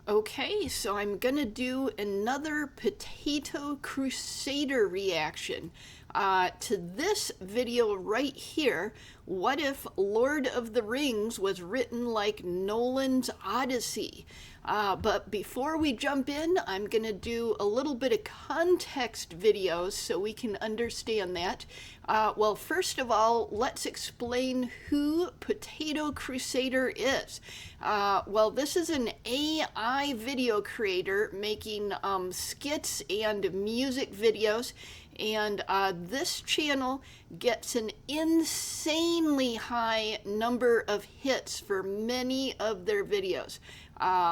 Okay, so I'm gonna do another Potato Crusader reaction to this video right here. What if Lord of the Rings was written like Nolan's Odyssey? But before we jump in, I'm gonna do a little bit of context videos so we can understand that. Well, first of all, let's explain who Potato Crusader is. Well, this is an AI video creator making skits and music videos, and this channel gets an insanely high number of hits for many of their videos.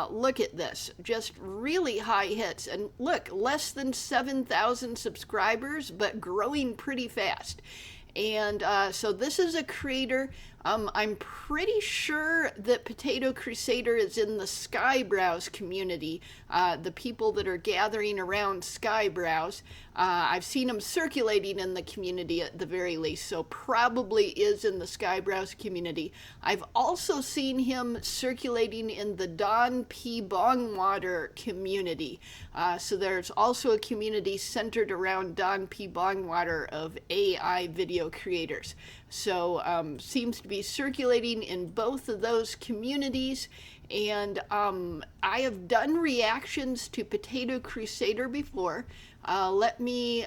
Look at this, just really high hits, and look, less than 7,000 subscribers, but growing pretty fast. And so this is a creator. I'm pretty sure that Potato Crusader is in the Skybrows community, the people that are gathering around Skybrows. I've seen him circulating in the community at the very least, so probably is in the Skybrows community. I've also seen him circulating in the DonPBongwater community. So there's also a community centered around DonPBongwater of AI video creators. So seems to be circulating in both of those communities. And I have done reactions to Potato Crusader before. Let me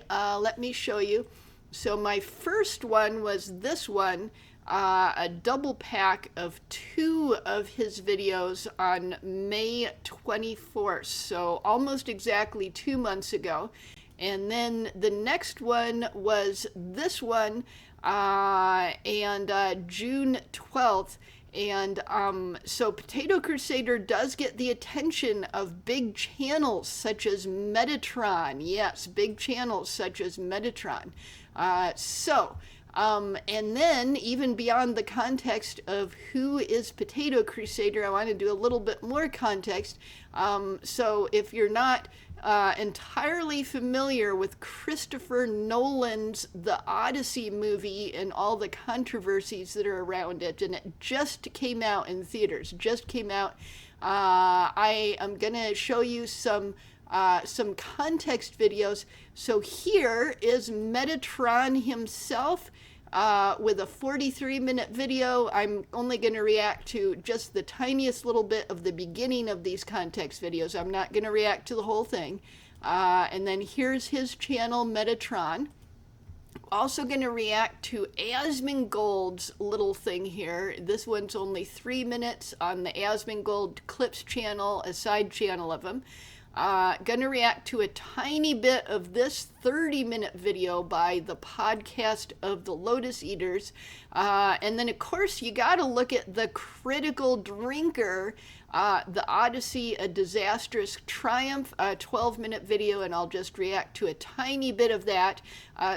show you. So my first one was this one, a double pack of 2 of his videos on May 24th, so almost exactly 2 months ago. And then the next one was this one, June 12th. And so Potato Crusader does get the attention of big channels such as Metatron. Yes, big channels such as Metatron. And then even beyond the context of who is Potato Crusader, I want to do a little bit more context. So if you're not entirely familiar with Christopher Nolan's The Odyssey movie and all the controversies that are around it, and it just came out in theaters, just came out. I am going to show you some context videos. So here is Metatron himself with a 43-minute video. I'm only going to react to just the tiniest little bit of the beginning of these context videos. I'm not going to react to the whole thing. And then here's his channel, Metatron. Also going to react to Asmongold's little thing here. This one's only 3 minutes on the Asmongold Clips channel, a side channel of him. Gonna react to a tiny bit of this 30-minute video by the podcast of the Lotus Eaters. And then, of course, you got to look at the critical drinker, the Odyssey, A Disastrous Triumph, a 12-minute video, and I'll just react to a tiny bit of that.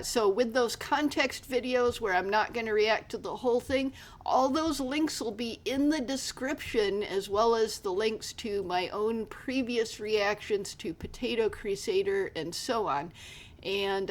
So with those context videos where I'm not going to react to the whole thing, all those links will be in the description, as well as the links to my own previous reactions to Potato Crusader and so on. And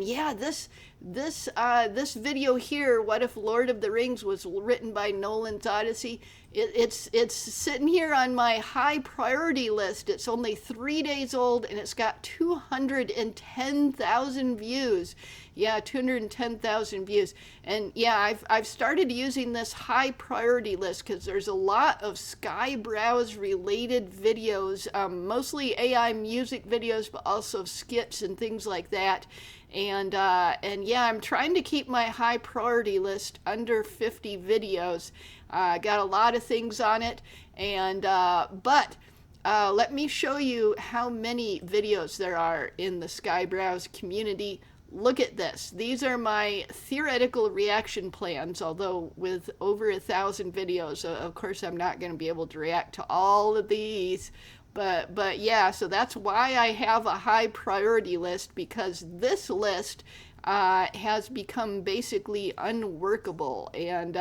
yeah, this video here, what if Lord of the Rings was written by Nolan's Odyssey? It's sitting here on my high priority list. It's only 3 days old and it's got 210,000 views. Yeah, 210,000 views. And yeah, I've started using this high priority list because there's a lot of Skybrows related videos, mostly AI music videos, but also skits and things like that. And yeah, I'm trying to keep my high priority list under 50 videos. Got a lot of things on it, and but let me show you how many videos there are in the Skybrows community. Look at this. These are my theoretical reaction plans, although with over 1,000 videos, of course I'm not going to be able to react to all of these. But yeah, so that's why I have a high priority list, because this list has become basically unworkable, and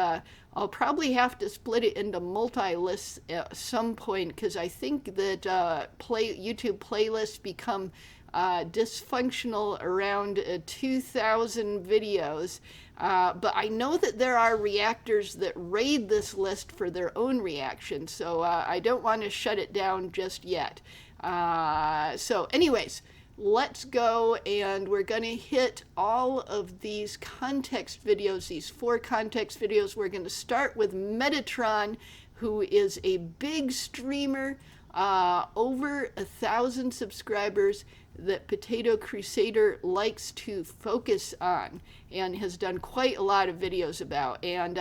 I'll probably have to split it into multi-lists at some point, because I think that YouTube playlists become dysfunctional around 2,000 videos. But I know that there are reactors that raid this list for their own reaction, so I don't want to shut it down just yet. So anyways, let's go, and we're going to hit all of these context videos, these 4 context videos. We're going to start with Metatron, who is a big streamer, over 1,000 subscribers, that Potato Crusader likes to focus on and has done quite a lot of videos about. And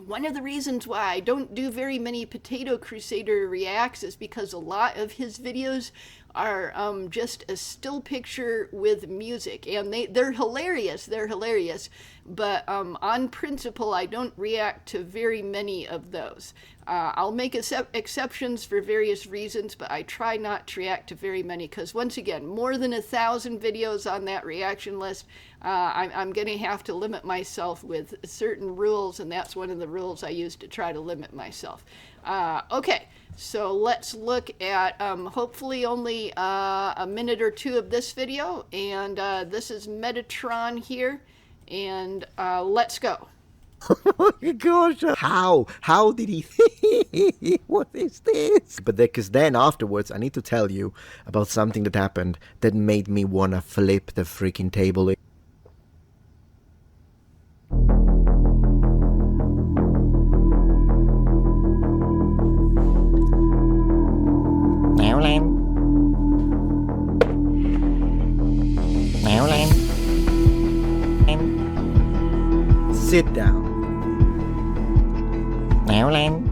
one of the reasons why I don't do very many Potato Crusader reacts is because a lot of his videos are just a still picture with music, and they're hilarious, but on principle I don't react to very many of those. I'll make exceptions for various reasons, but I try not to react to very many, because once again, more than 1,000 videos on that reaction list, I'm going to have to limit myself with certain rules, and that's one of the rules I use to try to limit myself. Okay, so let's look at hopefully only a minute or 2 of this video, and this is Metatron here, and let's go. Oh my gosh, how did he think? What is this? But because then afterwards I need to tell you about something that happened that made me wanna flip the freaking table. Nolan. Sit down. Nolan.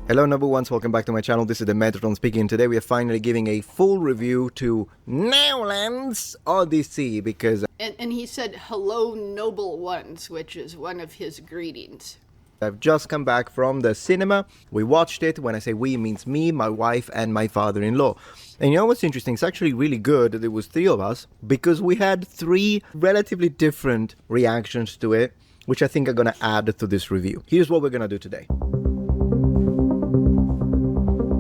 Hello number ones, welcome back to my channel. This is the Metatron speaking. Today we are finally giving a full review to Nolan's Odyssey, because and he said hello noble ones, which is one of his greetings. I've just come back from the cinema. We watched it. When I say we, it means me, my wife, and my father-in-law. And you know what's interesting? It's actually really good that there was 3 of us, because we had 3 relatively different reactions to it, which I think are going to add to this review. Here's what we're going to do today.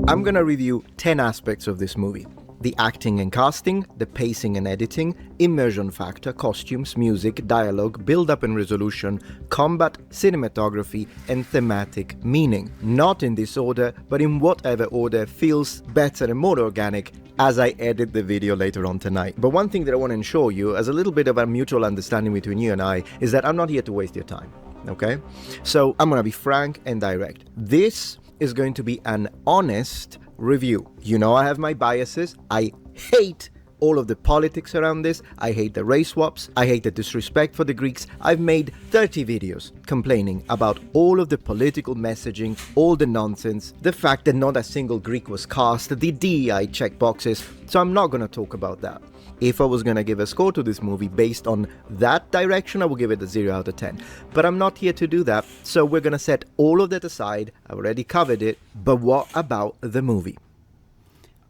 I'm going to review 10 aspects of this movie. The acting and casting, the pacing and editing, immersion factor, costumes, music, dialogue, build-up and resolution, combat, cinematography, and thematic meaning. Not in this order, but in whatever order feels better and more organic as I edit the video later on tonight. But one thing that I want to ensure you, as a little bit of a mutual understanding between you and I, is that I'm not here to waste your time, okay? So I'm going to be frank and direct. This is going to be an honest review. You know I have my biases. I hate all of the politics around this. I hate the race swaps. I hate the disrespect for the Greeks. I've made 30 videos complaining about all of the political messaging, all the nonsense, the fact that not a single Greek was cast, the DEI checkboxes. So I'm not going to talk about that. If I was going to give a score to this movie based on that direction, I would give it a 0 out of 10. But I'm not here to do that, so we're going to set all of that aside. I already covered it, but what about the movie?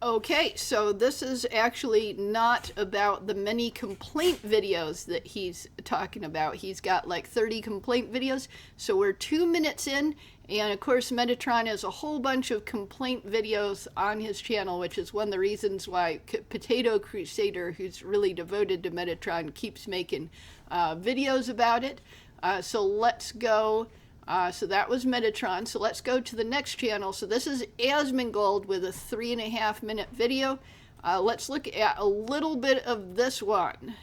Okay, so this is actually not about the many complaint videos that he's talking about. He's got like 30 complaint videos, so we're 2 minutes in, and of course Metatron has a whole bunch of complaint videos on his channel, which is one of the reasons why Potato Crusader, who's really devoted to Metatron, keeps making videos about it. So let's go. So that was Metatron. So let's go to the next channel. So this is Asmongold with a 3.5 minute video. Let's look at a little bit of this one.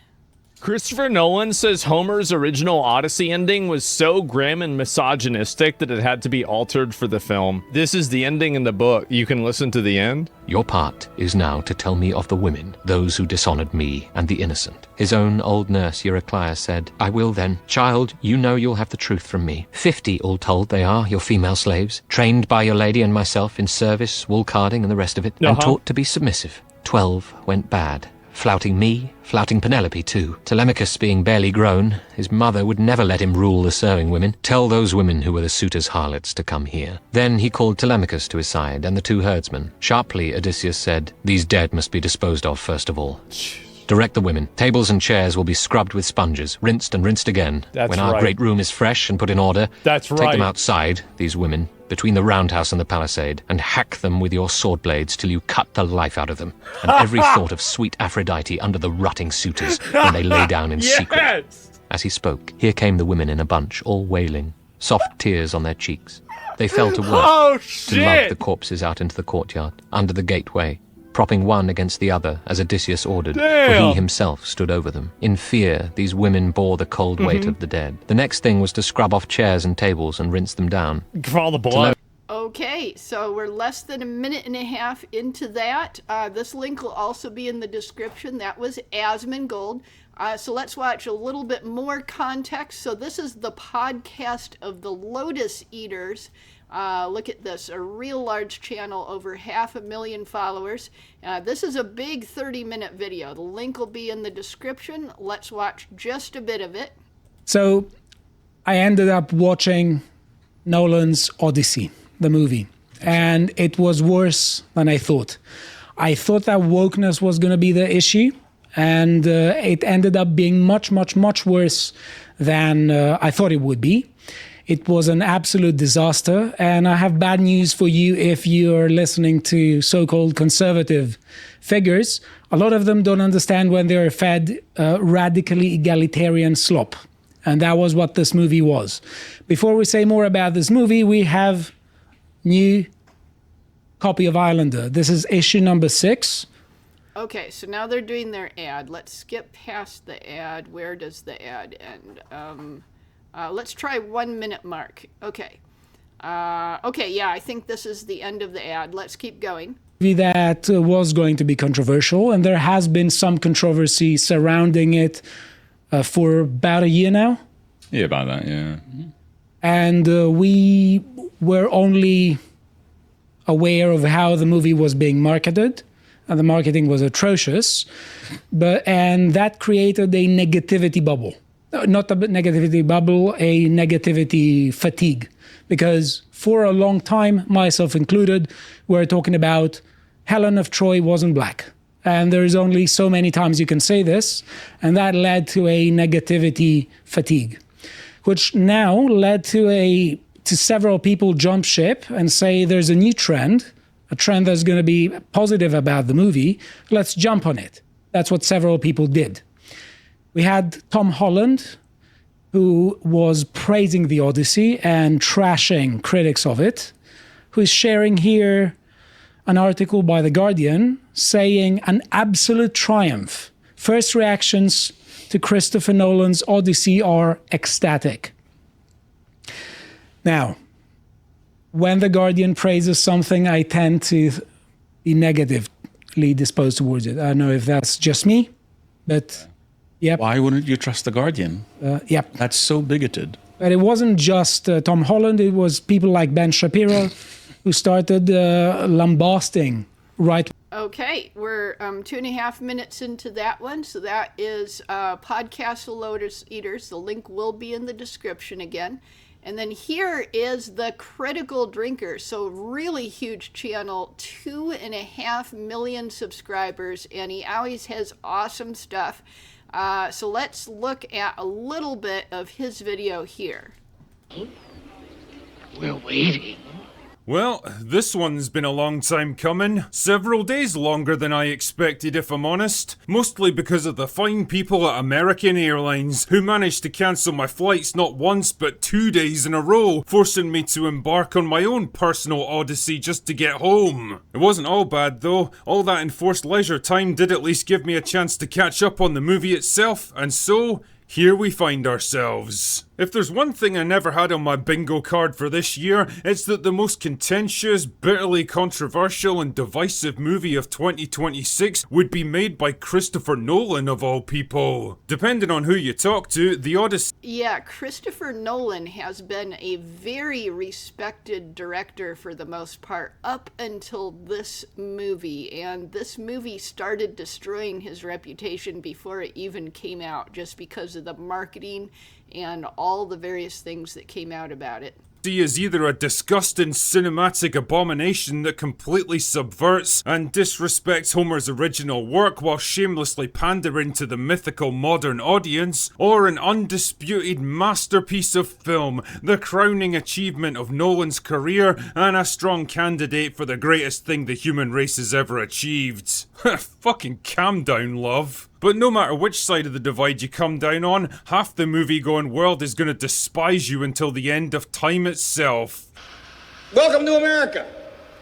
Christopher Nolan says Homer's original Odyssey ending was so grim and misogynistic that it had to be altered for the film. This is the ending in the book. You can listen to the end. Your part is now to tell me of the women, those who dishonored me and the innocent. His own old nurse, Eurycleia, said, I will then. Child, you know you'll have the truth from me. 50, all told, they are, your female slaves, trained by your lady and myself in service, wool carding and the rest of it, and taught to be submissive. 12 went bad. Flouting me, flouting Penelope too. Telemachus being barely grown, his mother would never let him rule the serving women. Tell those women who were the suitors' harlots to come here. Then he called Telemachus to his side and the 2 herdsmen. Sharply Odysseus said, these dead must be disposed of first of all. Direct the women. Tables and chairs will be scrubbed with sponges, rinsed and rinsed again. That's when our right. great room is fresh and put in order, That's take right. them outside, these women, between the roundhouse and the palisade, and hack them with your sword blades till you cut the life out of them, and every thought of sweet Aphrodite under the rotting suitors when they lay down in secret. Yes! As he spoke, here came the women in a bunch, all wailing, soft tears on their cheeks. They fell to work, Oh, to lug the shit! corpses out into the courtyard, under the gateway, propping one against the other as Odysseus ordered, for Damn. he himself stood over them. In fear, these women bore the cold weight of the dead. The next thing was to scrub off chairs and tables and rinse them down. For all the blood. Okay, so we're less than a minute and a half into that. This link will also be in the description. That was Asmongold. So let's watch a little bit more context. So this is the podcast of the Lotus Eaters. Look at this, a real large channel, over 500,000 followers. This is a big 30-minute video. The link will be in the description. Let's watch just a bit of it. So I ended up watching Nolan's Odyssey, the movie, and it was worse than I thought. I thought that wokeness was going to be the issue, and it ended up being much, much, much worse than I thought it would be. It was an absolute disaster, and I have bad news for you if you're listening to so-called conservative figures. A lot of them don't understand when they're fed radically egalitarian slop, and that was what this movie was. Before we say more about this movie, we have new copy of Islander. This is issue number 6. Okay, so now they're doing their ad. Let's skip past the ad. Where does the ad end? Let's try 1 minute mark. Okay. Okay, yeah, I think this is the end of the ad. Let's keep going. That was going to be controversial, and there has been some controversy surrounding it for about a year now. Yeah, about that, yeah. And we were only aware of how the movie was being marketed, and the marketing was atrocious, and that created a negativity bubble. Not a negativity bubble, a negativity fatigue. Because for a long time, myself included, we're talking about Helen of Troy wasn't black. And there's only so many times you can say this, and that led to a negativity fatigue, which now led to several people jump ship and say there's a new trend, a trend that's going to be positive about the movie. Let's jump on it. That's what several people did. We had Tom Holland, who was praising the Odyssey and trashing critics of it, who is sharing here an article by The Guardian saying an absolute triumph. First reactions to Christopher Nolan's Odyssey are ecstatic. Now, when The Guardian praises something, I tend to be negatively disposed towards it. I don't know if that's just me, but yep. Why wouldn't you trust The Guardian? Yep. That's so bigoted. But it wasn't just Tom Holland, it was people like Ben Shapiro who started lambasting right. Okay, we're 2.5 minutes into that one. So that is Podcast of Lotus Eaters. The link will be in the description again. And then here is the Critical Drinker. So really huge channel, 2.5 million subscribers, and he always has awesome stuff. So let's look at a little bit of his video here. We're waiting. Well, this one's been a long time coming. Several days longer than I expected, if I'm honest. Mostly because of the fine people at American Airlines, who managed to cancel my flights not once but 2 days in a row, forcing me to embark on my own personal odyssey just to get home. It wasn't all bad though. All that enforced leisure time did at least give me a chance to catch up on the movie itself, and so here we find ourselves. If there's one thing I never had on my bingo card for this year, it's that the most contentious, bitterly controversial and divisive movie of 2026 would be made by Christopher Nolan of all people. Depending on who you talk to, the Odyssey... Yeah, Christopher Nolan has been a very respected director for the most part up until this movie, and this movie started destroying his reputation before it even came out, just because of the marketing and all the various things that came out about it. is either a disgusting cinematic abomination that completely subverts and disrespects Homer's original work while shamelessly pandering to the mythical modern audience, or an undisputed masterpiece of film, the crowning achievement of Nolan's career and a strong candidate for the greatest thing the human race has ever achieved. Fucking calm down, love. But no matter which side of the divide you come down on, half the movie-going world is gonna despise you until the end of time itself. Welcome to America!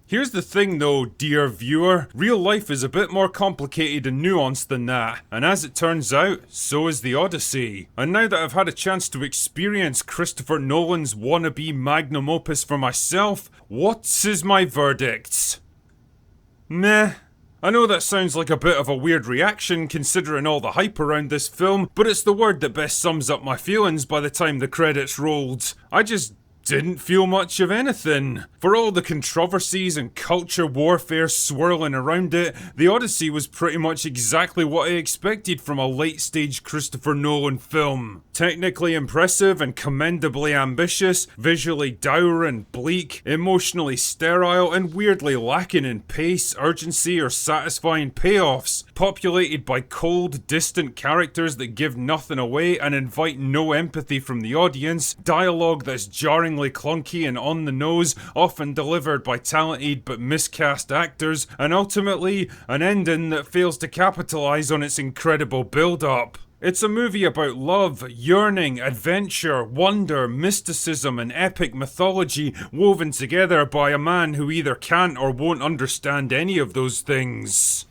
Here's the thing though, dear viewer, real life is a bit more complicated and nuanced than that, and as it turns out, so is the Odyssey. And now that I've had a chance to experience Christopher Nolan's wannabe magnum opus for myself, what is my verdict? Meh. I know that sounds like a bit of a weird reaction considering all the hype around this film, but it's the word that best sums up my feelings by the time the credits rolled. I just didn't feel much of anything. For all the controversies and culture warfare swirling around it, the Odyssey was pretty much exactly what I expected from a late-stage Christopher Nolan film. Technically impressive and commendably ambitious, visually dour and bleak, emotionally sterile and weirdly lacking in pace, urgency or satisfying payoffs, populated by cold, distant characters that give nothing away and invite no empathy from the audience, dialogue that's jarring clunky and on the nose, often delivered by talented but miscast actors, and ultimately, an ending that fails to capitalise on its incredible build-up. It's a movie about love, yearning, adventure, wonder, mysticism, and epic mythology woven together by a man who either can't or won't understand any of those things.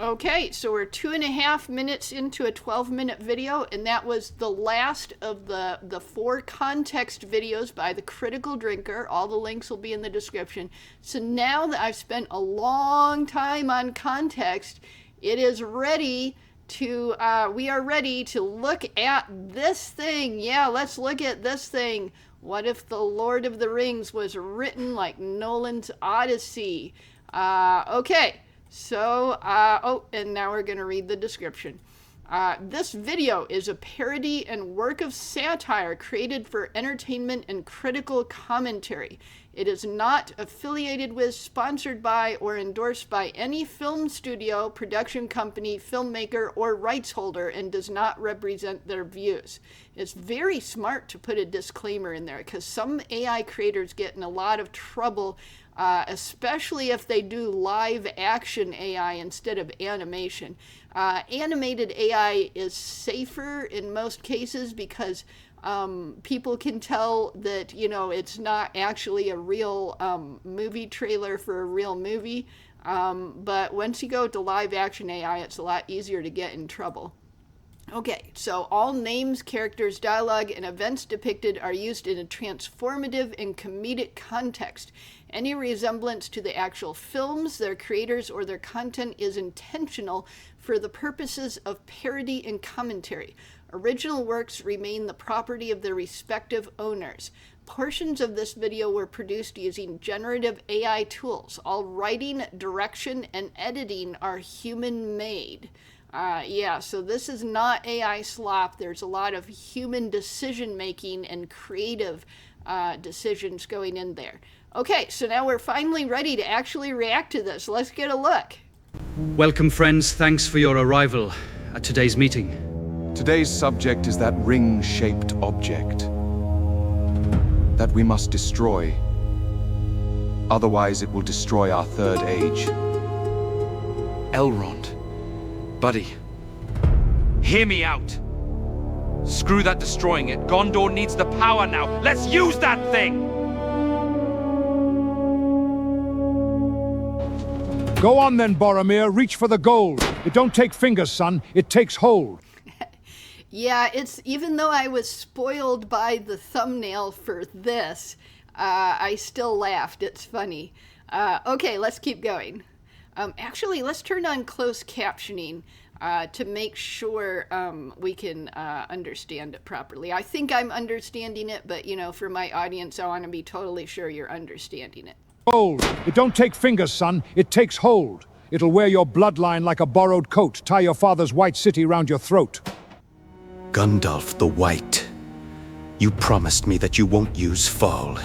Okay, so we're 2.5 minutes into a 12-minute video, and that was the last of the 4 context videos by The Critical Drinker. All the links will be in the description. So now that I've spent a long time on context, it is ready to, we are ready to look at this thing. Yeah, let's look at this thing. What if The Lord of the Rings was written like Nolan's Odyssey? Okay. So, and now we're going to read the description. This video is a parody and work of satire created for entertainment and critical commentary. It is not affiliated with, sponsored by, or endorsed by any film studio, production company, filmmaker, or rights holder, and does not represent their views. It's very smart to put a disclaimer in there, because some AI creators get in a lot of trouble, especially if they do live action AI instead of animation. Animated AI is safer in most cases because people can tell that, you know, it's not actually a real movie trailer for a real movie. But once you go to live action AI, it's a lot easier to get in trouble. Okay, so all names, characters, dialogue, and events depicted are used in a transformative and comedic context. Any resemblance to the actual films, their creators, or their content is intentional for the purposes of parody and commentary. Original works remain the property of their respective owners. Portions of this video were produced using generative AI tools. All writing, direction, and editing are human-made. Yeah, so this is not AI slop. There's a lot of human decision-making and creative decisions going in there. Okay, so now we're finally ready to actually react to this. Let's get a look. Welcome, friends. Thanks for your arrival at today's meeting. Today's subject is that ring-shaped object that we must destroy. Otherwise, it will destroy our third age. Elrond. Buddy, hear me out. Screw that destroying it. Gondor needs the power now. Let's use that thing! Go on then, Boromir. Reach for the gold. It don't take fingers, son. It takes hold. Yeah, it's, even though I was spoiled by the thumbnail for this, I still laughed. It's funny. Okay, let's keep going. Actually, let's turn on closed captioning to make sure we can understand it properly. I think I'm understanding it, but, you know, for my audience, I want to be totally sure you're understanding it. Hold. It don't take fingers, son. It takes hold. It'll wear your bloodline like a borrowed coat, tie your father's white city round your throat. Gandalf the White, you promised me that you won't use foul.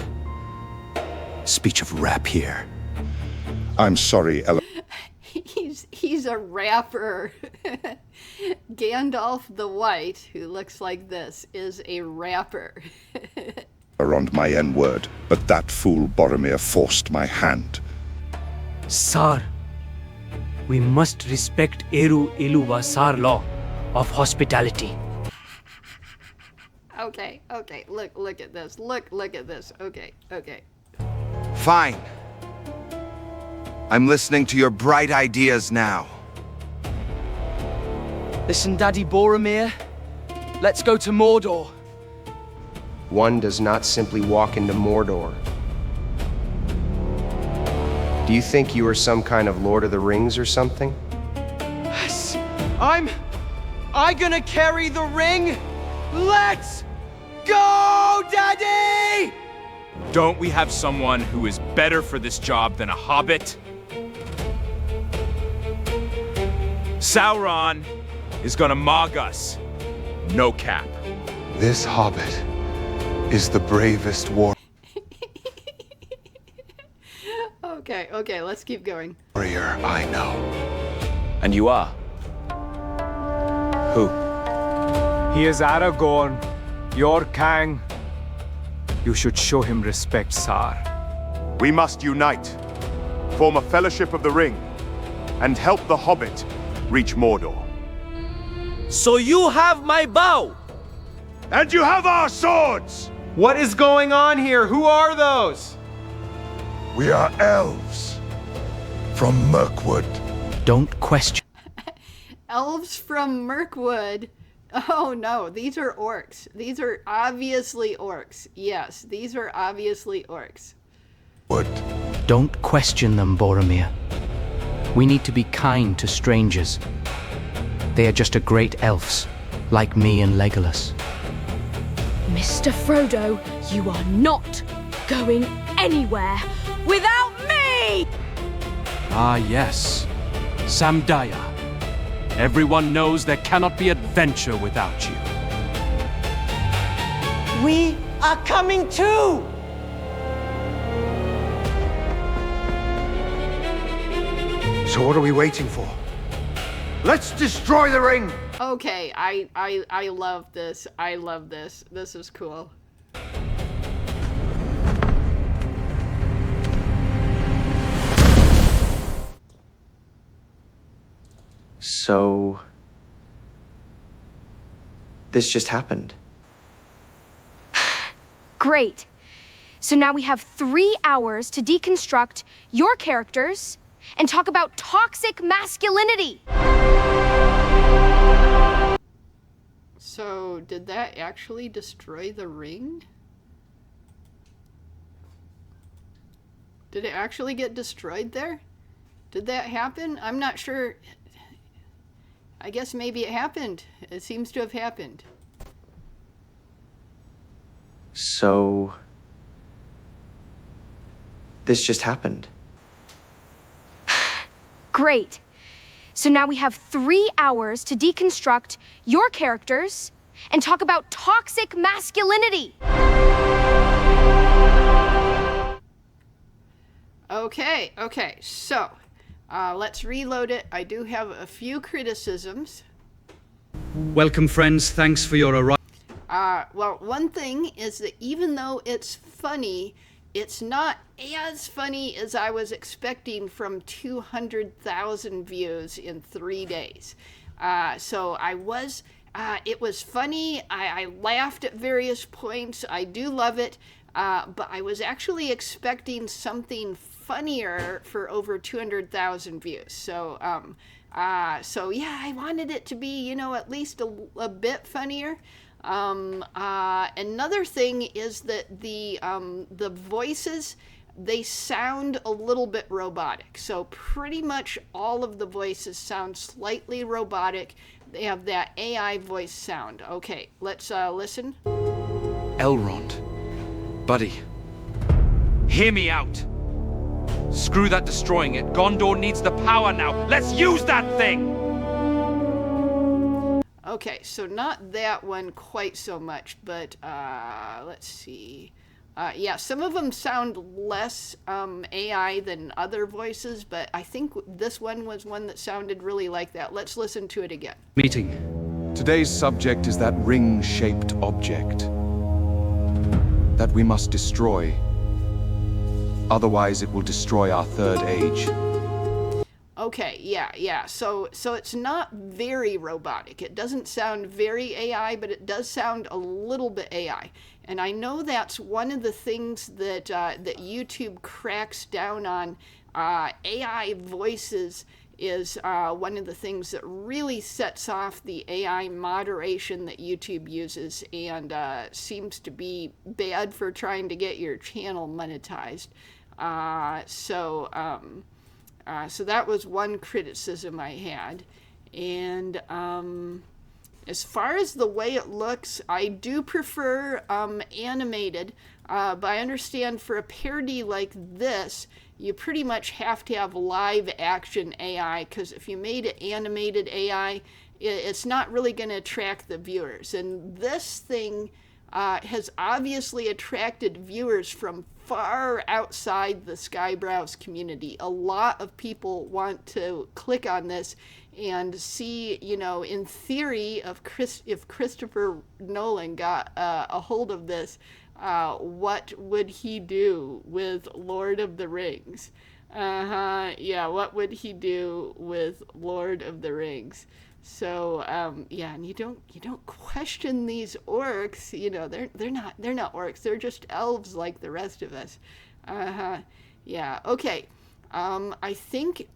speech of rap here. I'm sorry, Ella. He's a rapper. Gandalf the White, who looks like this, is a rapper. On my N-word, but that fool Boromir forced my hand. Sar, we must respect Eru Iluva Sar law of hospitality. Okay, look at this. Look at this. Okay. Fine. I'm listening to your bright ideas now. Listen, Daddy Boromir, let's go to Mordor. One does not simply walk into Mordor. Do you think you are some kind of Lord of the Rings or something? I gonna carry the ring? Let's go, Daddy! Don't we have someone who is better for this job than a hobbit? Sauron is gonna mog us. No cap. This hobbit is the bravest Okay, let's keep going. warrior I know. And you are? Who? He is Aragorn, your king. You should show him respect, Sar. We must unite, form a fellowship of the ring, and help the Hobbit reach Mordor. So you have my bow! And you have our swords! What is going on here? Who are those? We are elves from Mirkwood. Don't question. Elves from Mirkwood. Oh no, these are orcs. These are obviously orcs. Yes, these are obviously orcs. Don't question them, Boromir. We need to be kind to strangers. They are just a great elves, like me and Legolas. Mr. Frodo, you are not going anywhere without me! Ah, yes. Samdaya. Everyone knows there cannot be adventure without you. We are coming too! So what are we waiting for? Let's destroy the ring! Okay, I love this. I love this. This is cool. So... this just happened. Great. So now we have 3 hours to deconstruct your characters and talk about toxic masculinity. So, did that actually destroy the ring? Did it actually get destroyed there? Did that happen? I'm not sure. I guess maybe it happened. It seems to have happened. So... this just happened. Great. So now we have 3 hours to deconstruct your characters and talk about toxic masculinity. Okay, so let's reload it. I do have a few criticisms. Welcome, friends. Thanks for your arrival. Well, one thing is that even though it's funny, it's not as funny as I was expecting from 200,000 views in 3 days. So it was funny. I laughed at various points. I do love it. But I was actually expecting something funnier for over 200,000 views. So yeah, I wanted it to be, at least a bit funnier. Another thing is that the voices, they sound a little bit robotic. So pretty much all of the voices sound slightly robotic. They have that AI voice sound. Okay, let's listen. Elrond, buddy, hear me out. Screw that destroying it. Gondor needs the power now. Let's use that thing! Okay, so not that one quite so much, but let's see. Yeah, some of them sound less AI than other voices, but I think this one was one that sounded really like that. Let's listen to it again. Meeting. Today's subject is that ring-shaped object that we must destroy. Otherwise, it will destroy our third age. Okay, yeah. So it's not very robotic. It doesn't sound very AI, but it does sound a little bit AI. And I know that's one of the things that that YouTube cracks down on. AI voices is one of the things that really sets off the AI moderation that YouTube uses, and seems to be bad for trying to get your channel monetized. So that was one criticism I had. And as far as the way it looks, I do prefer animated, but I understand for a parody like this, you pretty much have to have live action AI, because if you made it animated AI, it's not really going to attract the viewers. And this thing has obviously attracted viewers from far outside the Skybrowse community. A lot of people want to click on this and see, you know, in theory, if Christopher Nolan got a hold of this, what would he do with Lord of the Rings? Yeah, what would he do with Lord of the Rings? So yeah, and you don't question these orcs. You know, they're not orcs. They're just elves like the rest of us. Yeah. Okay. I think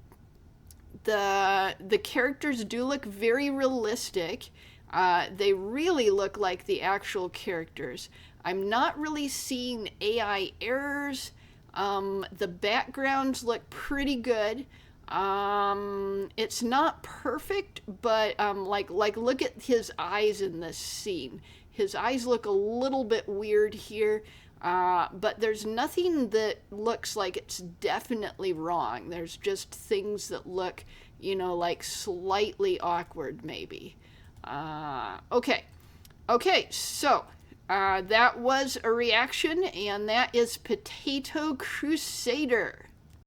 the characters do look very realistic. They really look like the actual characters. I'm not really seeing AI errors. The backgrounds look pretty good. It's not perfect, but like look at his eyes in this scene. His eyes look a little bit weird here, but there's nothing that looks like it's definitely wrong. There's just things that look, you know, like slightly awkward maybe. Okay, so that was a reaction, and that is Potato Crusader.